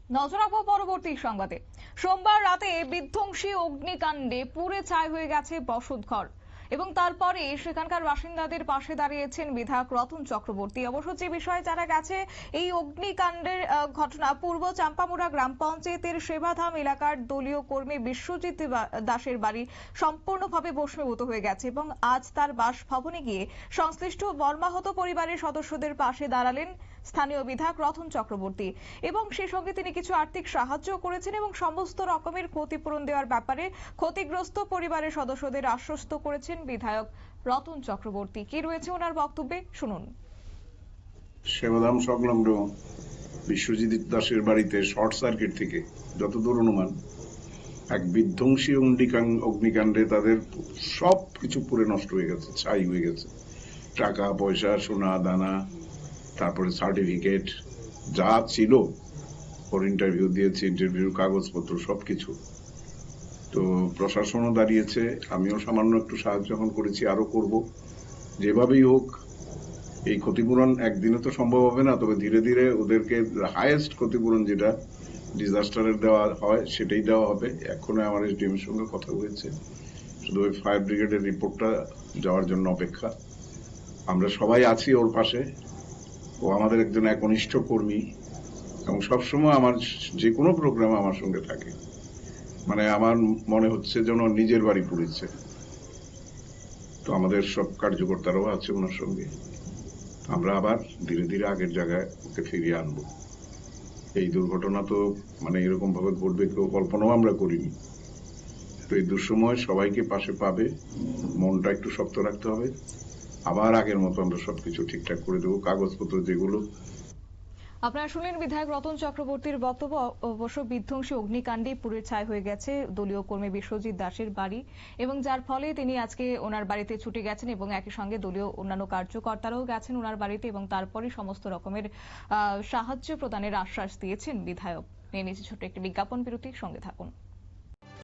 নজর রাখবো পরবর্তী সংবাদে। সোমবার রাতে বিধ্বংসী অগ্নিকাণ্ডে পুড়ে ছাই হয়ে গেছে বসতঘর এবং তারপরে সেখানকার বাসিন্দাদের পাশে দাঁড়িয়েছেন বিধায়ক রতন চক্রবর্তী। অবশ্য যে বিষয়ে জানা গেছে, এই অগ্নিকাণ্ডের ঘটনা পূর্ব চাম্পামুড়া গ্রাম পঞ্চায়েতের সেবাধাম এলাকার দলীয় কর্মী বিশ্বজিৎ দাসের বাড়ি সম্পূর্ণভাবে ভস্মীভূত হয়ে গেছে এবং আজ তার বাসভবনে গিয়ে সংশ্লিষ্ট মর্মাহত পরিবারের সদস্যদের পাশে দাঁড়ালেন স্থানীয় বিধায়ক রতন চক্রবর্তী এবং সেই সঙ্গে তিনি কিছু আর্থিক সাহায্য করেছেন এবং সমস্ত রকমের ক্ষতিপূরণ দেওয়ার ব্যাপারে ক্ষতিগ্রস্ত পরিবারের সদস্যদের আশ্বস্ত করেছেন বিধায়ক রতন চক্রবর্তী। কি রয়েছে ওনার বক্তব্যে, শুনুন। সেবাধাম সংলগ্ন বিশ্বজিৎ দাসের বাড়িতে শর্ট সার্কিট থেকে যতদূর অনুমান এক বিধ্বংসী অগ্নিকাণ্ডে তাদের সবকিছু পুড়ে নষ্ট হয়ে গেছে, ছাই হয়ে গেছে। টাকা পয়সা, সোনা দানা, তারপরে সার্টিফিকেট যা ছিল, ওর ইন্টারভিউ দিয়েছে, ইন্টারভিউর কাগজপত্র সবকিছু। তো প্রশাসনও দাঁড়িয়েছে, আমিও সামান্য একটু সাহায্য যখন করেছি, আরো করব। যেভাবেই হোক এই ক্ষতিপূরণ একদিনে তো সম্ভব হবে না, তবে ধীরে ধীরে ওদেরকে হাইয়েস্ট ক্ষতিপূরণ যেটা ডিজাস্টারের দেওয়া হয় সেটাই দেওয়া হবে। এখনো আমার এসডিএম এর সঙ্গে কথা হয়েছে, শুধু ওই ফায়ার ব্রিগেডের রিপোর্টটা যাওয়ার জন্য অপেক্ষা। আমরা সবাই আছি ওর পাশে। ও আমাদের একজন একনিষ্ঠ কর্মী এবং সবসময় আমার যে কোনো প্রোগ্রামে আমার সঙ্গে থাকে। মানে আমার মনে হচ্ছে যেন নিজের বাড়ি পুড়েছে। তো আমাদের সব কার্যকর্তারাও আছে ওনার সঙ্গে। আমরা আবার ধীরে ধীরে আগের জায়গায় ওকে ফিরিয়ে আনবো। এই দুর্ঘটনা তো মানে এরকম ভাবে ঘটবে কেউ কল্পনাও আমরা করিনি। তো এই দুঃসময় সবাইকে পাশে পাবে, মনটা একটু শক্ত রাখতে হবে। আবার আগের মতো আমরা সবকিছু ঠিকঠাক করে দেবো। কাগজপত্র যেগুলো আপনারা শুনলেন বিধায়ক রতন চক্রবর্তীর বক্তব্য। অবশ্য বিধ্বংসী অগ্নিকাণ্ডে পুড়ে ছাই হয়ে গেছে দলীয় কর্মী বিশ্বজিৎ দাসের বাড়ি এবং যার ফলে তিনি আজকে ওনার বাড়িতে ছুটে গেছেন এবং একই সঙ্গে দলীয় অন্যান্য কার্যকর্তারাও গেছেন ওনার বাড়িতে এবং তারপরে সমস্ত রকমের সাহায্য প্রদানের আশ্বাস দিয়েছেন বিধায়ক। নিয়ে নিচ্ছে ছোট্ট একটি বিজ্ঞাপন বিরতি, সঙ্গে থাকুন।